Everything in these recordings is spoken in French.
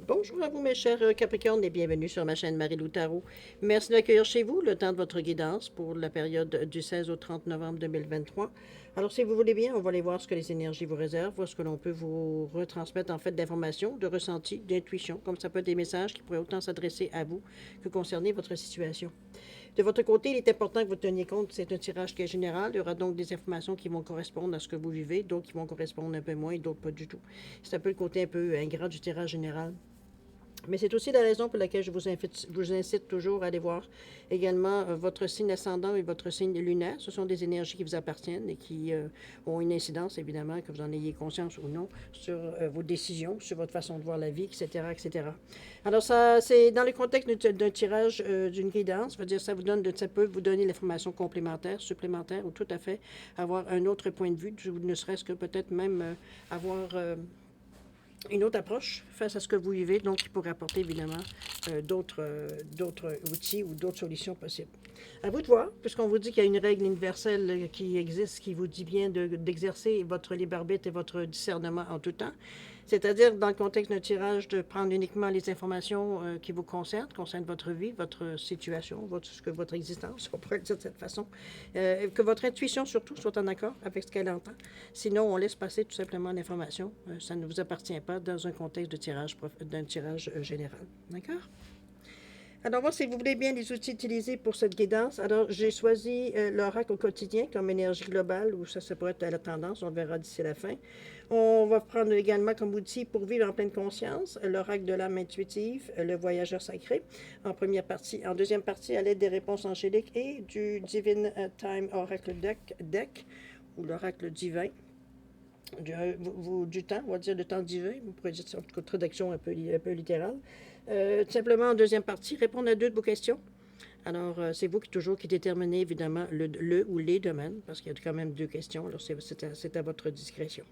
Bonjour à vous, mes chers Capricornes, et bienvenue sur ma chaîne Marie-Lou Tarot. Merci d'accueillir chez vous le temps de votre guidance pour la période du 16 au 30 novembre 2023. Alors, si vous voulez bien, on va aller voir ce que les énergies vous réservent, voir ce que l'on peut vous retransmettre en fait d'informations, de ressentis, d'intuition, comme ça peut être des messages qui pourraient autant s'adresser à vous que concerner votre situation. De votre côté, il est important que vous teniez compte, c'est un tirage qui est général. Il y aura donc des informations qui vont correspondre à ce que vous vivez, d'autres qui vont correspondre un peu moins, d'autres pas du tout. C'est un peu le côté un peu ingrat du tirage général. Mais c'est aussi la raison pour laquelle je vous incite toujours à aller voir également votre signe ascendant et votre signe lunaire. Ce sont des énergies qui vous appartiennent et qui ont une incidence, évidemment, que vous en ayez conscience ou non, sur vos décisions, sur votre façon de voir la vie, etc., etc. Alors, ça, c'est dans le contexte d'un tirage, d'une guidance, veut dire ça vous donne, ça peut vous donner l'information complémentaire, supplémentaire, ou tout à fait avoir un autre point de vue, ne serait-ce que peut-être même avoir une autre approche face à ce que vous vivez, donc qui pourrait apporter évidemment d'autres outils ou d'autres solutions possibles. À vous de voir, puisqu'on vous dit qu'il y a une règle universelle qui existe, qui vous dit bien d'exercer votre libre arbitre et votre discernement en tout temps. C'est-à-dire, dans le contexte d'un tirage, de prendre uniquement les informations qui vous concernent votre vie, votre situation, votre existence, on pourrait le dire de cette façon. Que votre intuition, surtout, soit en accord avec ce qu'elle entend. Sinon, on laisse passer tout simplement l'information. Ça ne vous appartient pas dans un contexte d'un tirage général. D'accord? Alors, moi, si vous voulez bien les outils utilisés pour cette guidance, alors j'ai choisi l'oracle au quotidien comme énergie globale, ou ça pourrait être à la tendance, on verra d'ici la fin. On va prendre également comme outil pour vivre en pleine conscience l'oracle de l'âme intuitive, le voyageur sacré, en première partie. En deuxième partie, à l'aide des réponses angéliques et du Divine Time Oracle Deck ou l'oracle divin. Du temps, on va dire le temps divin, vous pourrez dire une traduction un peu littérale. Tout simplement, en deuxième partie, répondre à deux de vos questions. Alors, c'est vous qui déterminez évidemment le ou les domaines, parce qu'il y a quand même deux questions, alors c'est à votre discrétion.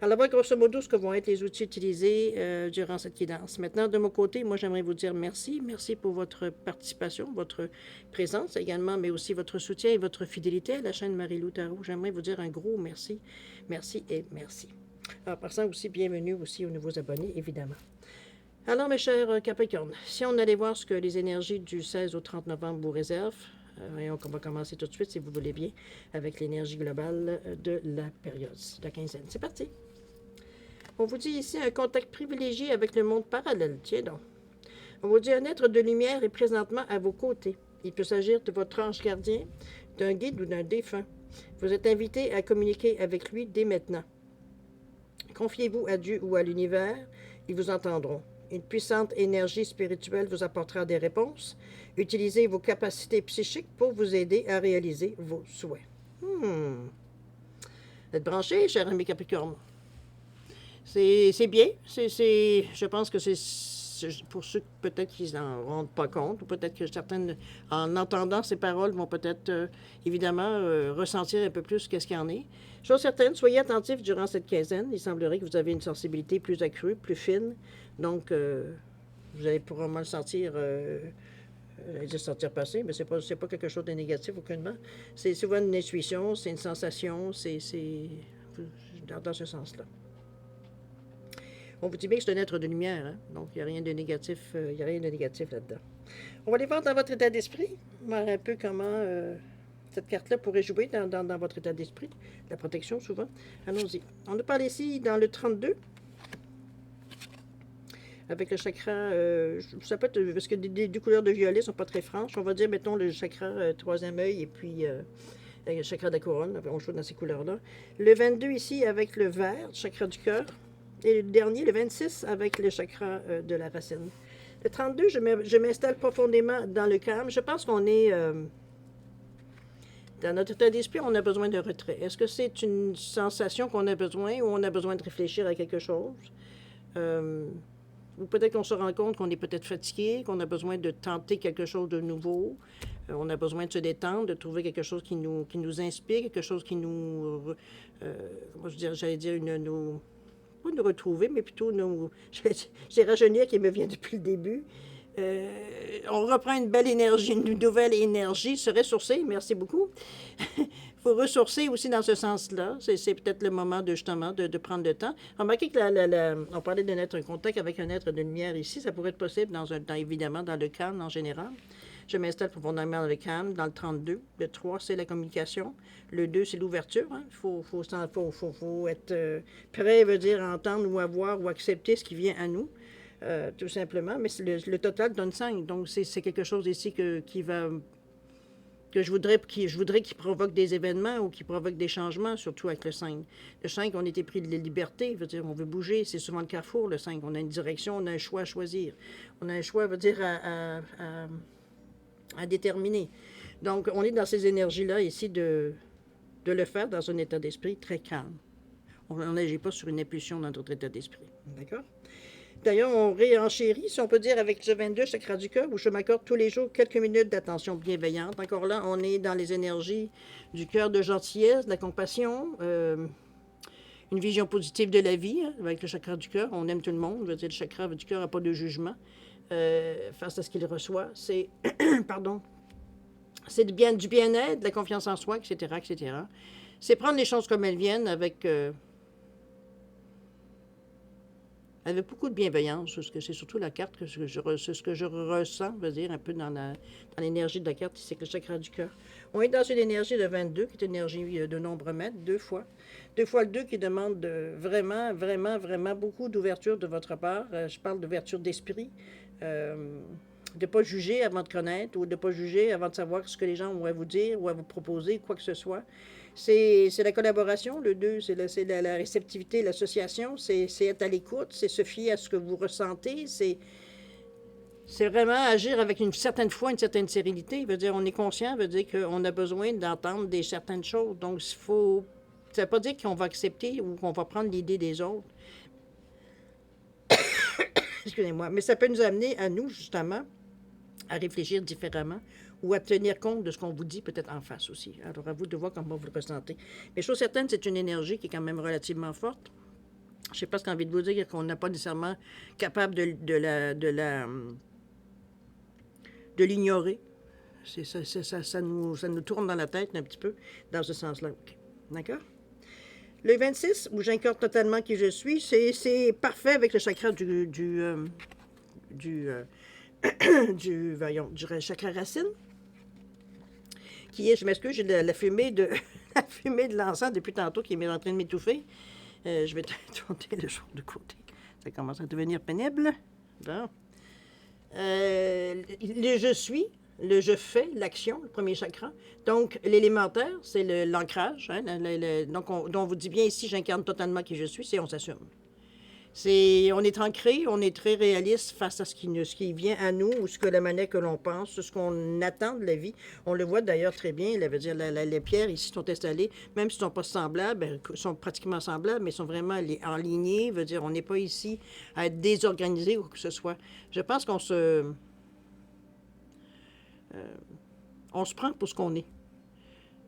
Alors, voilà grosso modo ce que vont être les outils utilisés durant cette guidance. Maintenant, de mon côté, moi, j'aimerais vous dire merci. Merci pour votre participation, votre présence également, mais aussi votre soutien et votre fidélité à la chaîne Marie-Lou Tarot. J'aimerais vous dire un gros merci. Merci et merci. En passant aussi, bienvenue aussi aux nouveaux abonnés, évidemment. Alors, mes chers Capricornes, si on allait voir ce que les énergies du 16 au 30 novembre vous réservent, on va commencer tout de suite, si vous voulez bien, avec l'énergie globale de la période, de la quinzaine. C'est parti! On vous dit ici un contact privilégié avec le monde parallèle. Tiens donc. On vous dit un être de lumière est présentement à vos côtés. Il peut s'agir de votre ange gardien, d'un guide ou d'un défunt. Vous êtes invité à communiquer avec lui dès maintenant. Confiez-vous à Dieu ou à l'univers, ils vous entendront. Une puissante énergie spirituelle vous apportera des réponses. Utilisez vos capacités psychiques pour vous aider à réaliser vos souhaits. Vous êtes branché, cher ami Capricorne? C'est bien. Je pense que c'est pour ceux peut-être qui n'en rendent pas compte, ou peut-être que certaines, en entendant ces paroles, vont peut-être évidemment ressentir un peu plus qu'est-ce qu'il y en est. Chose certaine, soyez attentifs durant cette quinzaine. Il semblerait que vous avez une sensibilité plus accrue, plus fine. Donc, vous allez probablement le sentir. Je sentir passer, mais c'est pas quelque chose de négatif aucunement. C'est souvent une intuition, c'est une sensation, c'est dans ce sens-là. On vous dit bien que c'est un être de lumière, hein? Donc il n'y a rien de négatif, là-dedans. On va aller voir dans votre état d'esprit, voir un peu comment cette carte-là pourrait jouer dans votre état d'esprit, la protection souvent. Allons-y. On a parlé ici dans le 32, avec le chakra, ça peut être, parce que les deux couleurs de violet ne sont pas très franches, on va dire, mettons, le chakra troisième œil et puis le chakra de la couronne, on joue dans ces couleurs-là. Le 22 ici avec le vert, le chakra du cœur. Et le dernier, le 26, avec le chakra de la racine. Le 32, je m'installe profondément dans le calme. Je pense qu'on est... dans notre état d'esprit, on a besoin de retrait. Est-ce que c'est une sensation qu'on a besoin ou on a besoin de réfléchir à quelque chose? Ou peut-être qu'on se rend compte qu'on est peut-être fatigué, qu'on a besoin de tenter quelque chose de nouveau. On a besoin de se détendre, de trouver quelque chose qui nous inspire, quelque chose qui nous... comment j'allais dire, pas nous retrouver, mais plutôt j'ai rajeunir qui me vient depuis le début. On reprend une belle énergie, une nouvelle énergie, se ressourcer, merci beaucoup. faut ressourcer aussi dans ce sens-là. C'est peut-être le moment de justement de prendre le temps. Remarquez que on parlait d'un être, un contact avec un être de lumière ici, ça pourrait être possible évidemment dans le calme en général. Je m'installe profondément dans le calme, dans le 32. Le 3, c'est la communication. Le 2, c'est l'ouverture. Hein. Faut être prêt, veut dire entendre ou avoir ou accepter ce qui vient à nous, tout simplement. Mais le total donne 5. Donc, c'est quelque chose ici qui va... que je voudrais qu'il provoque des événements ou qui provoque des changements, surtout avec le 5. Le 5, on était pris de la liberté, veut dire on veut bouger, c'est souvent le carrefour, le 5. On a une direction, on a un choix à choisir. On a un choix, veut dire, à déterminer. Donc, on est dans ces énergies-là ici de le faire dans un état d'esprit très calme. On n'agit pas sur une impulsion dans notre état d'esprit. D'accord? D'ailleurs, on réenchérit, si on peut dire, avec ce 22 chakra du cœur, où je m'accorde tous les jours quelques minutes d'attention bienveillante. Encore là, on est dans les énergies du cœur de gentillesse, de la compassion, une vision positive de la vie, hein, avec le chakra du cœur. On aime tout le monde. Je veux dire, le chakra du cœur n'a pas de jugement face à ce qu'il reçoit. C'est, pardon, c'est du bien-être, de la confiance en soi, etc., etc. C'est prendre les choses comme elles viennent avec beaucoup de bienveillance. C'est surtout la carte que ce que je ressens, veut dire, un peu dans l'énergie de la carte, c'est que le chakra du cœur. On est dans une énergie de 22, qui est une énergie de nombre mètre, 2 fois. 2 fois le 2 qui demande vraiment, vraiment, vraiment beaucoup d'ouverture de votre part. Je parle d'ouverture d'esprit. De ne pas juger avant de connaître ou de ne pas juger avant de savoir ce que les gens ont à vous dire ou à vous proposer, quoi que ce soit. C'est la collaboration, le 2, c'est la réceptivité, l'association, c'est être à l'écoute, c'est se fier à ce que vous ressentez, c'est vraiment agir avec une certaine foi, une certaine sérénité. Veut dire, on est conscient, veut dire qu'on a besoin d'entendre certaines choses. Donc, ça ne veut pas dire qu'on va accepter ou qu'on va prendre l'idée des autres. Excusez-moi. Mais ça peut nous amener à nous, justement, à réfléchir différemment ou à tenir compte de ce qu'on vous dit peut-être en face aussi. Alors, à vous de voir comment vous le ressentez. Mais chose certaine, c'est une énergie qui est quand même relativement forte. Je ne sais pas ce qu'on a envie de vous dire, qu'on n'est pas nécessairement capable de l'ignorer. Ça nous tourne dans la tête un petit peu dans ce sens-là. Okay. D'accord? Le 26, où j'incorpore totalement qui je suis, c'est parfait avec le chakra du chakra racine, qui est, je m'excuse, j'ai la fumée de l'encens depuis tantôt qui est en train de m'étouffer. Je vais tourner le jour de côté. Ça commence à devenir pénible. Bon. Le je suis, le je fais, l'action, le premier chakra. Donc, l'élémentaire, c'est l'ancrage. Hein, donc, on vous dit bien ici, j'incarne totalement qui je suis, c'est on s'assume. On est ancré, on est très réaliste face à ce qui vient à nous ou ce que la manière que l'on pense, ce qu'on attend de la vie. On le voit d'ailleurs très bien, veut dire, les pierres ici sont installées, même si elles ne sont pas semblables, elles sont pratiquement semblables, mais sont vraiment enlignées. Veut dire, on n'est pas ici à être désorganisé ou que ce soit. Je pense qu'on se prend pour ce qu'on est.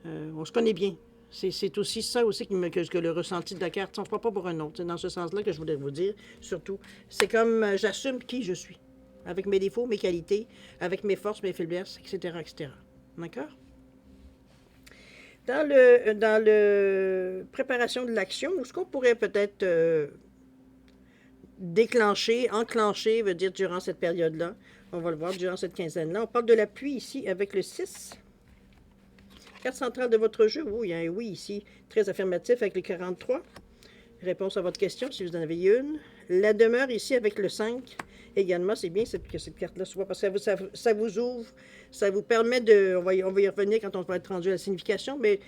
On se connaît bien. C'est aussi ça aussi que le ressenti de la carte. On ne se prend pas pour un autre. C'est dans ce sens-là que je voulais vous dire, surtout. C'est comme j'assume qui je suis, avec mes défauts, mes qualités, avec mes forces, mes faiblesses, etc., etc. D'accord? Dans le préparation de l'action, ce qu'on pourrait peut-être enclencher, veut dire durant cette période-là, on va le voir durant cette quinzaine-là, on parle de l'appui ici avec le 6. Carte centrale de votre jeu, oui, il y a un oui ici, très affirmatif avec le 43. Réponse à votre question, si vous en avez une. La demeure ici avec le 5. Également, c'est bien que cette carte-là soit, parce que ça vous ouvre, ça vous permet de... On va y revenir quand on va être rendu à la signification, mais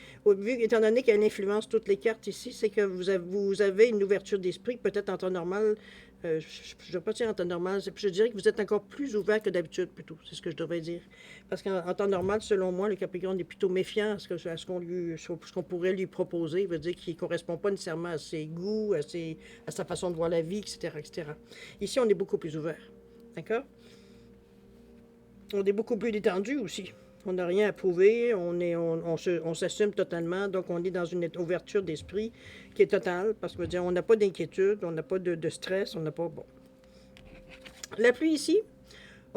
étant donné qu'elle influence toutes les cartes ici, c'est que vous avez une ouverture d'esprit, peut-être en temps normal. Je ne vais pas dire en temps normal, je dirais que vous êtes encore plus ouvert que d'habitude, plutôt. C'est ce que je devrais dire. Parce qu'en temps normal, selon moi, le Capricorne est plutôt méfiant à ce qu'on pourrait lui proposer. Veut dire qu'il ne correspond pas nécessairement à ses goûts, à sa façon de voir la vie, etc., etc. Ici, on est beaucoup plus ouvert. D'accord? On est beaucoup plus détendu aussi. On n'a rien à prouver, on s'assume totalement, donc on est dans une ouverture d'esprit qui est totale, parce que on n'a pas d'inquiétude, on n'a pas de stress, on n'a pas... Bon. La pluie ici,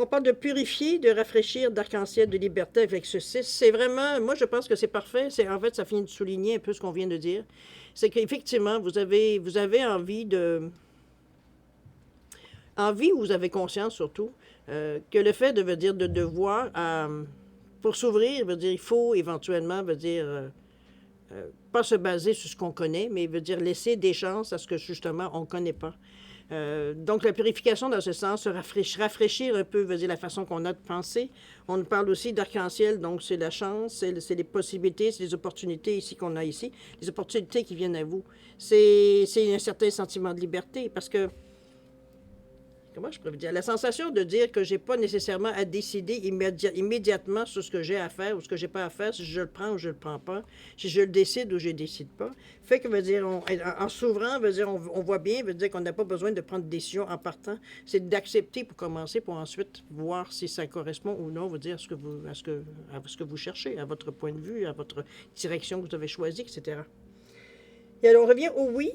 On parle de purifier, de rafraîchir, d'arc-en-ciel, de liberté avec ce 6. C'est vraiment, moi je pense que c'est parfait. En fait, ça finit de souligner un peu ce qu'on vient de dire. C'est qu'effectivement, vous avez envie ou vous avez conscience surtout, que le fait de, veut dire, de devoir, pour s'ouvrir, veut dire, il faut éventuellement, veut dire, pas se baser sur ce qu'on connaît, mais veut dire laisser des chances à ce que justement on ne connaît pas. Donc, la purification, dans ce sens, se rafraîchir un peu, veut dire la façon qu'on a de penser. On nous parle aussi d'arc-en-ciel, donc c'est la chance, c'est les possibilités, c'est les opportunités ici qu'on a ici, les opportunités qui viennent à vous. C'est un certain sentiment de liberté, parce que comment je pourrais vous dire, la sensation de dire que j'ai pas nécessairement à décider immédiatement sur ce que j'ai à faire ou ce que j'ai pas à faire, si je le prends ou je le prends pas, si je le décide ou je le décide pas, fait que veut dire, en s'ouvrant, veut dire, on voit bien, veut dire qu'on n'a pas besoin de prendre de décision en partant, c'est d'accepter pour commencer, pour ensuite voir si ça correspond ou non, veut dire à ce que vous cherchez, à votre point de vue, à votre direction que vous avez choisie, etc. Et alors on revient au oui,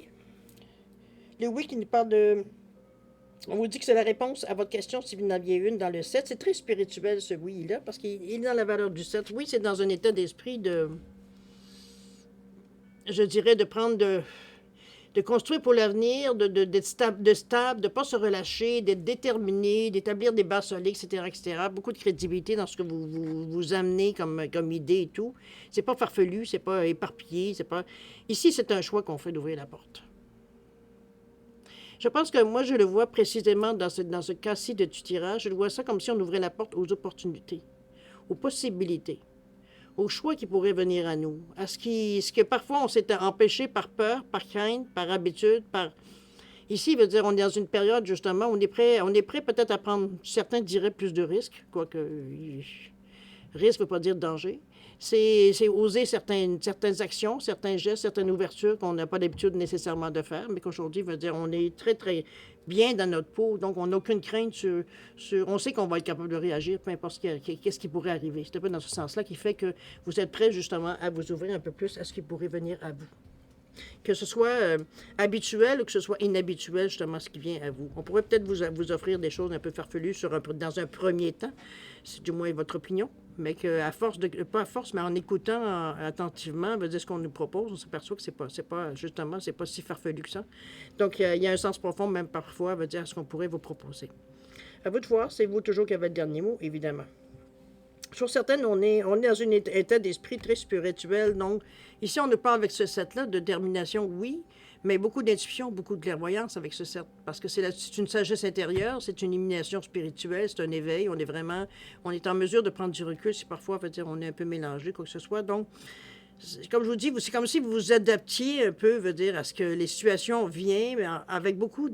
le oui qui nous parle de. On vous dit que c'est la réponse à votre question si vous en aviez une dans le 7. C'est très spirituel ce oui-là, parce qu'il est dans la valeur du 7. Oui, c'est dans un état d'esprit je dirais, de prendre, de construire pour l'avenir, d'être stable, de ne pas se relâcher, d'être déterminé, d'établir des bases solides, etc., etc. Beaucoup de crédibilité dans ce que vous amenez comme idée et tout. C'est pas farfelu, c'est pas éparpillé, c'est pas. Ici, c'est un choix qu'on fait d'ouvrir la porte. Je pense que moi, je le vois précisément dans ce cas-ci de tutirage. Je le vois ça comme si on ouvrait la porte aux opportunités, aux possibilités, aux choix qui pourraient venir à nous. Ce que parfois on s'est empêché par peur, par crainte, par habitude, par. Ici, veut dire, on est dans une période, justement, on est prêt peut-être à prendre, certains diraient plus de risques, quoique risque ne veut pas dire danger. C'est oser certaines actions, certains gestes, certaines ouvertures qu'on n'a pas l'habitude nécessairement de faire, mais qu'aujourd'hui, veut dire, on est très, très bien dans notre peau, donc on n'a aucune crainte on sait qu'on va être capable de réagir, peu importe qu'est-ce qui pourrait arriver. C'est un peu dans ce sens-là qui fait que vous êtes prêt, justement, à vous ouvrir un peu plus à ce qui pourrait venir à vous. Que ce soit habituel ou que ce soit inhabituel, justement, ce qui vient à vous. On pourrait peut-être vous offrir des choses un peu farfelues dans un premier temps, c'est du moins votre opinion, mais qu'à force pas à force, mais en écoutant attentivement, veut dire ce qu'on nous propose, on s'aperçoit que c'est pas si farfelu que ça. Donc, il y a un sens profond, même parfois, veut dire ce qu'on pourrait vous proposer. À vous de voir, c'est vous toujours qui avez le dernier mot, évidemment. Sur certaines, on est dans un état d'esprit très spirituel. Donc, ici, on nous parle avec ce set-là de détermination, oui, mais beaucoup d'intuition, beaucoup de clairvoyance avec ce set. Parce que c'est une sagesse intérieure, c'est une illumination spirituelle, c'est un éveil. On est en mesure de prendre du recul si parfois, on va dire, on est un peu mélangé, quoi que ce soit. Donc, comme je vous dis, c'est comme si vous vous adaptiez un peu, veut dire, à ce que les situations viennent, mais avec beaucoup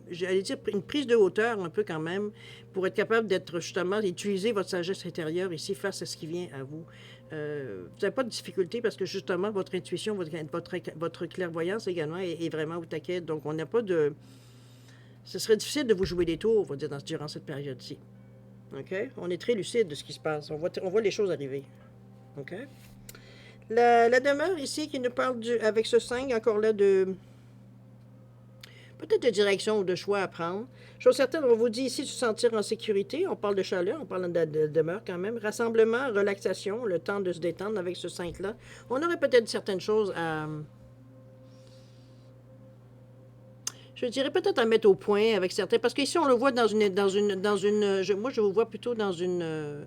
j'allais dire, une prise de hauteur un peu quand même, pour être capable d'être justement, d'utiliser votre sagesse intérieure ici face à ce qui vient à vous. Vous n'avez pas de difficulté parce que justement, votre intuition, votre clairvoyance également est vraiment au taquet. Donc, on n'a pas de. Ce serait difficile de vous jouer des tours, on va dire, durant cette période-ci. OK? On est très lucide de ce qui se passe. On voit les choses arriver. OK? La demeure ici qui nous parle avec ce 5, encore là, peut-être de direction ou de choix à prendre. Chose certaine, on vous dit ici de se sentir en sécurité. On parle de chaleur, on parle de demeure quand même. Rassemblement, relaxation, le temps de se détendre avec ce 5-là. On aurait peut-être certaines choses à. Je dirais peut-être à mettre au point avec certains. Parce qu'ici, on le voit moi, je vous vois plutôt dans une.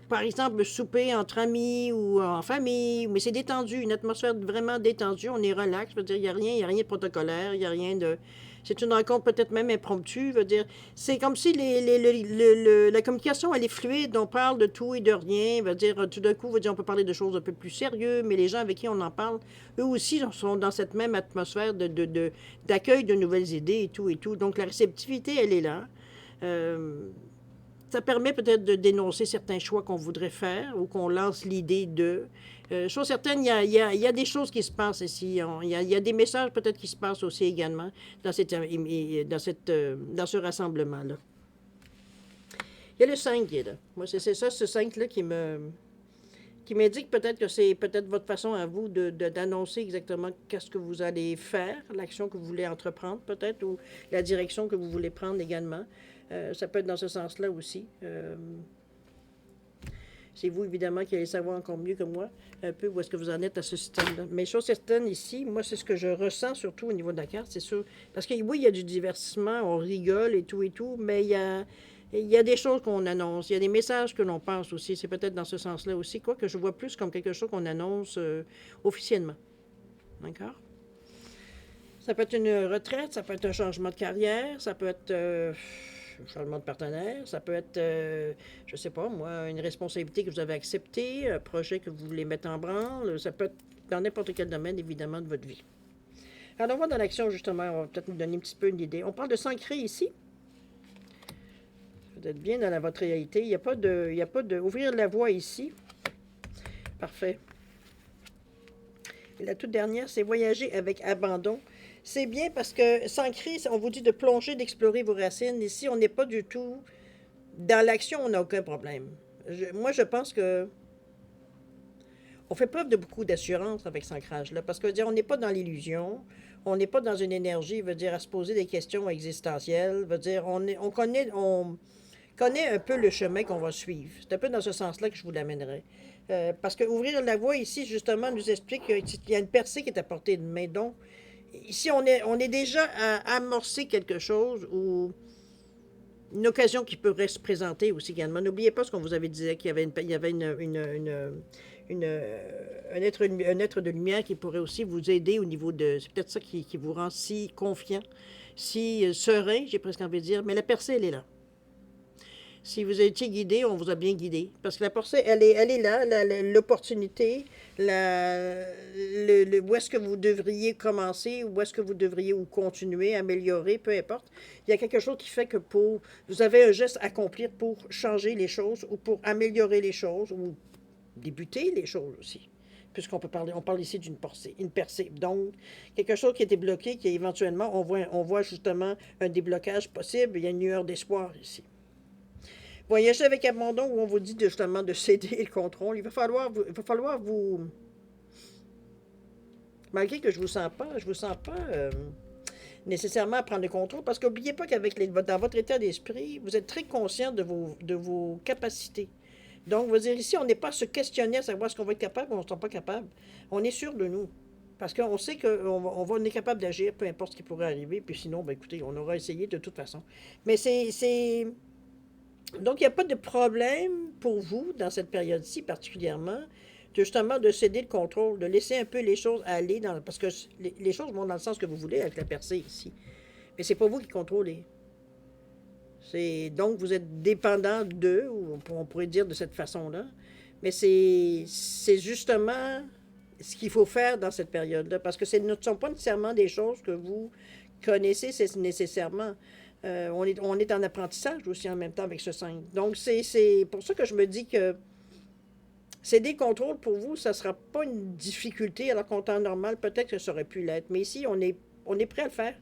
Par exemple, souper entre amis ou en famille, mais c'est détendu, une atmosphère vraiment détendue, on est relax, je veux dire, il n'y a rien de protocolaire, il n'y a rien de. C'est une rencontre peut-être même impromptue, je veux dire. C'est comme si la communication, elle est fluide, on parle de tout et de rien, veut dire, tout d'un coup, veut dire, on peut parler de choses un peu plus sérieuses, mais les gens avec qui on en parle, eux aussi sont dans cette même atmosphère d'accueil de nouvelles idées et tout et tout. Donc, la réceptivité, elle est là. Ça permet peut-être de dénoncer certains choix qu'on voudrait faire ou qu'on lance l'idée de. Chose certaine, il y a des choses qui se passent ici. Il y a des messages peut-être qui se passent aussi également dans ce rassemblement-là. Il y a le 5 qui est là. Moi, c'est ça, ce 5-là qui me qui m'indique peut-être que c'est peut-être votre façon à vous d'annoncer exactement qu'est-ce que vous allez faire, l'action que vous voulez entreprendre peut-être, ou la direction que vous voulez prendre également. Ça peut être dans ce sens-là aussi. C'est vous, évidemment, qui allez savoir encore mieux que moi un peu où est-ce que vous en êtes à ce système-là. Mais chose certaine ici, moi, c'est ce que je ressens surtout au niveau de la carte, c'est sûr. Parce que oui, il y a du divertissement, on rigole et tout, mais il y a des choses qu'on annonce, il y a des messages que l'on pense aussi. C'est peut-être dans ce sens-là aussi, quoi que je vois plus comme quelque chose qu'on annonce officiellement. D'accord? Ça peut être une retraite, ça peut être un changement de carrière, ça peut être un changement de partenaire, ça peut être, je ne sais pas moi, une responsabilité que vous avez acceptée, un projet que vous voulez mettre en branle, ça peut être dans n'importe quel domaine, évidemment, de votre vie. Alors, on va dans l'action, justement, on va peut-être nous donner un petit peu une idée. On parle de s'ancrer ici. Vous êtes bien dans votre réalité. Il n'y a pas de... Ouvrir la voie ici. Parfait. Et la toute dernière, c'est voyager avec abandon. C'est bien parce que s'ancrer, on vous dit de plonger, d'explorer vos racines. Ici, on n'est pas du tout... Dans l'action, on n'a aucun problème. Moi, je pense que on fait preuve de beaucoup d'assurance avec cet ancrage-là, parce que dire, on n'est pas dans l'illusion, on n'est pas dans une énergie, veut dire, à se poser des questions existentielles, veut dire, on connaît un peu le chemin qu'on va suivre. C'est un peu dans ce sens-là que je vous l'amènerai. Parce que ouvrir la voie ici, justement, nous explique qu'il y a une percée qui est à portée de main. Donc, ici, on est déjà à amorcer quelque chose ou une occasion qui pourrait se présenter aussi également. N'oubliez pas ce qu'on vous avait dit, qu'il y avait, il y avait un être de lumière qui pourrait aussi vous aider au niveau de... C'est peut-être ça qui vous rend si confiant, si serein, j'ai presque envie de dire, mais la percée, elle est là. Si vous étiez guidé, on vous a bien guidé. Parce que la percée, elle est là, l'opportunité, où est-ce que vous devriez commencer, où est-ce que vous devriez ou continuer, améliorer, peu importe. Il y a quelque chose qui fait que vous avez un geste à accomplir pour changer les choses ou pour améliorer les choses ou débuter les choses aussi. Puisqu'on peut parler, on parle ici d'une percée, une percée. Donc, quelque chose qui a été bloqué, qui éventuellement, on voit justement un déblocage possible. Il y a une lueur d'espoir ici. Voyager avec abandon où on vous dit justement de céder le contrôle. Il va falloir vous... Malgré que je vous sens pas, nécessairement à prendre le contrôle, parce qu'oubliez pas dans votre état d'esprit, vous êtes très conscient de vos capacités. Donc, vous dire ici, on n'est pas à se questionner à savoir ce qu'on va être capable ou on ne sera pas capable. On est sûr de nous. Parce qu'on sait qu'on est capable d'agir, peu importe ce qui pourrait arriver. Puis sinon, ben, écoutez, on aura essayé de toute façon. Mais donc, il n'y a pas de problème pour vous, dans cette période-ci particulièrement, justement de céder le contrôle, de laisser un peu les choses aller, parce que les choses vont dans le sens que vous voulez avec la percée ici. Mais c'est pas vous qui contrôlez. Donc, vous êtes dépendant d'eux, ou on pourrait dire de cette façon-là. Mais c'est justement ce qu'il faut faire dans cette période-là, parce que ce ne sont pas nécessairement des choses que vous connaissez nécessairement. On est en apprentissage aussi en même temps avec ce 5. Donc, c'est pour ça que je me dis que céder le contrôle pour vous, ça ne sera pas une difficulté, alors qu'en temps normal, peut-être que ça aurait pu l'être. Mais ici, on est prêt à le faire.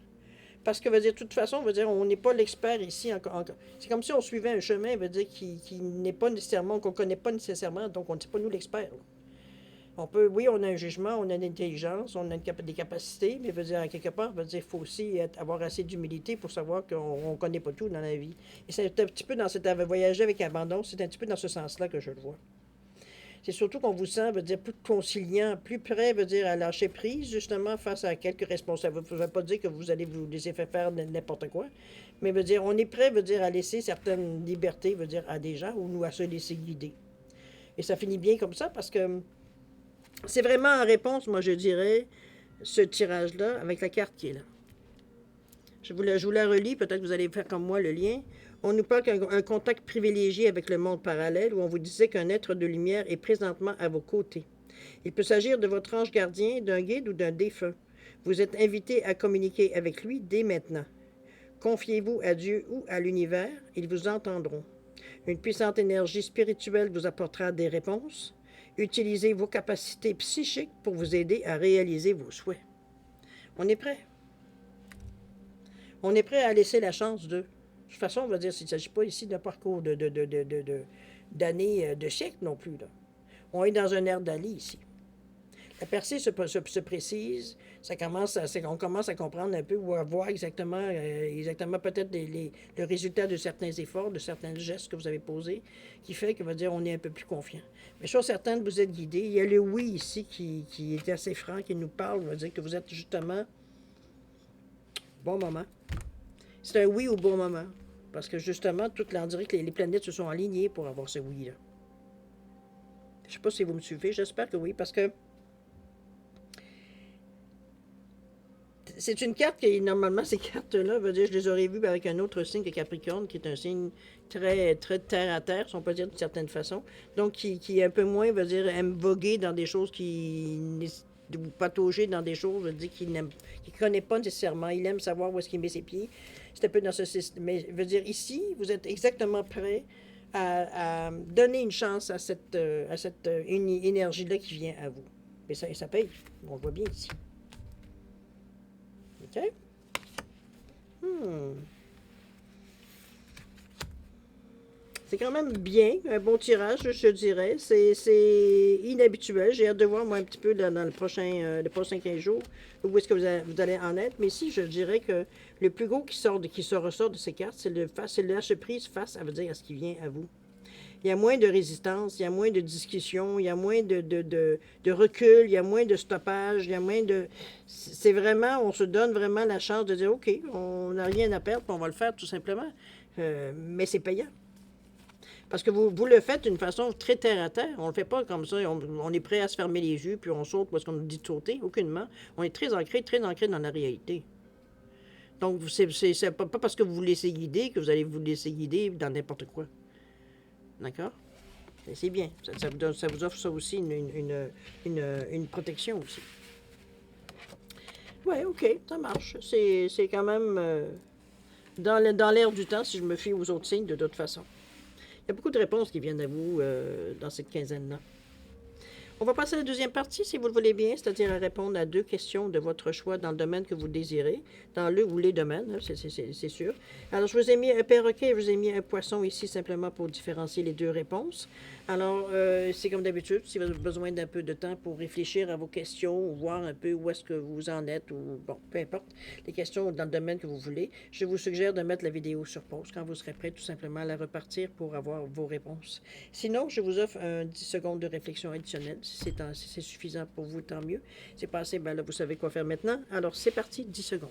Parce que, veut dire, de toute façon, veut dire, on n'est pas l'expert ici. C'est comme si on suivait un chemin, veut dire, qui n'est pas nécessairement, qu'on ne connaît pas nécessairement, donc on n'est pas nous l'expert. Oui, on a un jugement, on a une intelligence, on a des capacités, mais veut dire, à quelque part, veut dire, il faut aussi avoir assez d'humilité pour savoir qu'on ne connaît pas tout dans la vie. Et c'est un petit peu dans voyager avec abandon, c'est un petit peu dans ce sens-là que je le vois. C'est surtout qu'on vous sent, veut dire, plus conciliant, plus prêt, veut dire, à lâcher prise, justement, face à quelques responsables. Ça ne veut pas dire que vous allez vous laisser faire n'importe quoi, mais veut dire, on est prêt, veut dire, à laisser certaines libertés, veut dire, à des gens ou nous à se laisser guider. Et ça finit bien comme ça parce que c'est vraiment en réponse, moi, je dirais, ce tirage-là, avec la carte qui est là. Je vous la relis, peut-être que vous allez faire comme moi le lien. On nous parle qu'un contact privilégié avec le monde parallèle, où on vous disait qu'un être de lumière est présentement à vos côtés. Il peut s'agir de votre ange gardien, d'un guide ou d'un défunt. Vous êtes invité à communiquer avec lui dès maintenant. Confiez-vous à Dieu ou à l'univers, ils vous entendront. Une puissante énergie spirituelle vous apportera des réponses. Utilisez vos capacités psychiques pour vous aider à réaliser vos souhaits. On est prêt. On est prêt à laisser la chance d'eux. De toute façon, on va dire qu'il ne s'agit pas ici d'un parcours d'années, de siècles non plus. Là. On est dans un air d'Ali ici. La percée se précise, on commence à comprendre un peu ou à voir exactement peut-être le résultat de certains efforts, de certains gestes que vous avez posés, qui fait que va dire on est un peu plus confiant. Mais chose certaine, vous êtes guidé. Il y a le oui ici qui est assez franc, qui nous parle, va dire que vous êtes justement bon moment. C'est un oui au bon moment. Parce que justement, on dirait que les planètes se sont alignées pour avoir ce oui-là. Je ne sais pas si vous me suivez, j'espère que oui, parce que c'est une carte qui, normalement, ces cartes-là, je les aurais vues avec un autre signe que Capricorne, qui est un signe très, très terre à terre, si on peut dire d'une certaine façon. Donc, qui est un peu moins, aime voguer dans des choses ou patauger dans des choses, qu'il ne connaît pas nécessairement. Il aime savoir où est-ce qu'il met ses pieds. C'est un peu dans ce système. Mais, ici, vous êtes exactement prêt à donner une chance à cette énergie-là qui vient à vous. Et ça paye. On le voit bien ici. OK? C'est quand même bien, un bon tirage, je dirais. C'est inhabituel. J'ai hâte de voir, moi, un petit peu dans le prochain 15 jours, où est-ce que vous allez en être. Mais ici, je dirais que le plus gros qui se ressort de ces cartes, c'est le lâcher prise face, à ce qui vient à vous. Il y a moins de résistance, il y a moins de discussion, il y a moins de recul, il y a moins de stoppage, il y a moins de... C'est vraiment, on se donne vraiment la chance de dire, OK, on n'a rien à perdre, on va le faire tout simplement. Mais c'est payant. Parce que vous le faites d'une façon très terre-à-terre. On ne le fait pas comme ça. On est prêt à se fermer les yeux, puis on saute parce qu'on nous dit de sauter. Aucunement. On est très ancré dans la réalité. Donc, c'est pas parce que vous vous laissez guider que vous allez vous laisser guider dans n'importe quoi. D'accord? Et c'est bien. Ça vous offre ça aussi, une protection aussi. Ouais, OK, ça marche. C'est quand même dans l'air du temps, si je me fie aux autres signes, de toute façon. Il y a beaucoup de réponses qui viennent à vous dans cette quinzaine-là. On va passer à la deuxième partie, si vous le voulez bien, c'est-à-dire à répondre à 2 questions de votre choix dans le domaine que vous désirez, dans le ou les domaines, c'est sûr. Alors, je vous ai mis un perroquet et je vous ai mis un poisson ici simplement pour différencier les 2 réponses. Alors, c'est comme d'habitude, si vous avez besoin d'un peu de temps pour réfléchir à vos questions ou voir un peu où est-ce que vous en êtes, ou bon, peu importe, les questions dans le domaine que vous voulez, je vous suggère de mettre la vidéo sur pause quand vous serez prêt tout simplement à la repartir pour avoir vos réponses. Sinon, je vous offre un 10 secondes de réflexion additionnelle. Si c'est suffisant pour vous, tant mieux. C'est passé, ben là, vous savez quoi faire maintenant. Alors, c'est parti, 10 secondes.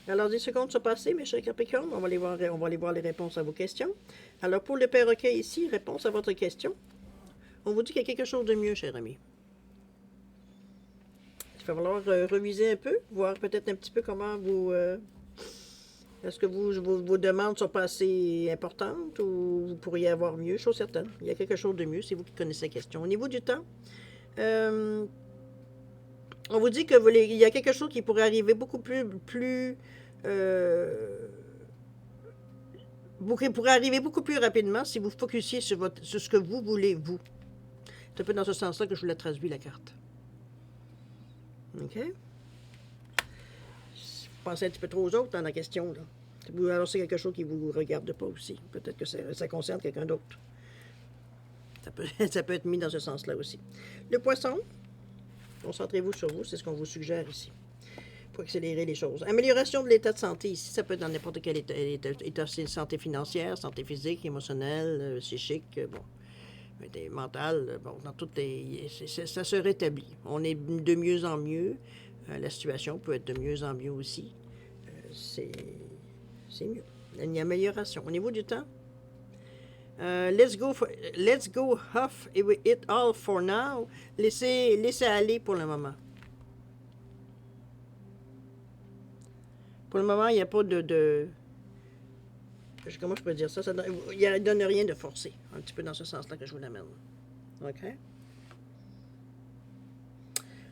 Alors, 10 secondes sont passées, mes chers Capricornes. On va aller voir les réponses à vos questions. Alors, pour le perroquet ici, réponse à votre question. On vous dit qu'il y a quelque chose de mieux, cher ami. Il va falloir reviser un peu, voir peut-être un petit peu comment vous... est-ce que vos demandes sont pas assez importantes ou vous pourriez avoir mieux? Chose certaine. Il y a quelque chose de mieux, c'est vous qui connaissez la question. Au niveau du temps, on vous dit il y a quelque chose qui pourrait arriver beaucoup plus qui pourrait arriver beaucoup plus rapidement si vous focussiez sur ce que vous voulez, vous. C'est un peu dans ce sens-là que je vous l'ai traduit, la carte. OK? Vous pensez un petit peu trop aux autres dans la question, là. Alors, c'est quelque chose qui ne vous regarde pas aussi. Peut-être que ça concerne quelqu'un d'autre. Ça peut être mis dans ce sens-là aussi. Le poisson, concentrez-vous sur vous, c'est ce qu'on vous suggère ici. Pour accélérer les choses. Amélioration de l'état de santé ici, ça peut être dans n'importe quel état de santé financière, santé physique, émotionnelle, psychique, bon, mentale, bon, dans toutes ça se rétablit. On est de mieux en mieux. La situation peut être de mieux en mieux aussi. C'est mieux. Il y a une amélioration. Au niveau du temps, let's go off it all for now. Laissez aller pour le moment. Pour le moment, il n'y a pas comment je peux dire ça? Il ne donne rien de forcé. Un petit peu dans ce sens-là que je vous l'amène. OK?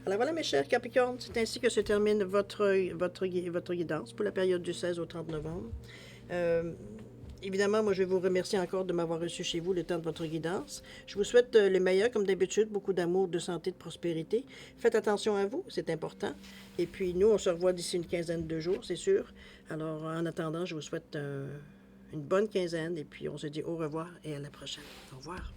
Alors voilà, mes chers Capricornes, c'est ainsi que se termine votre guidance pour la période du 16 au 30 novembre. évidemment, moi, je vais vous remercier encore de m'avoir reçu chez vous le temps de votre guidance. Je vous souhaite le meilleur, comme d'habitude, beaucoup d'amour, de santé, de prospérité. Faites attention à vous, c'est important. Et puis, nous, on se revoit d'ici une quinzaine de jours, c'est sûr. Alors, en attendant, je vous souhaite une bonne quinzaine et puis on se dit au revoir et à la prochaine. Au revoir.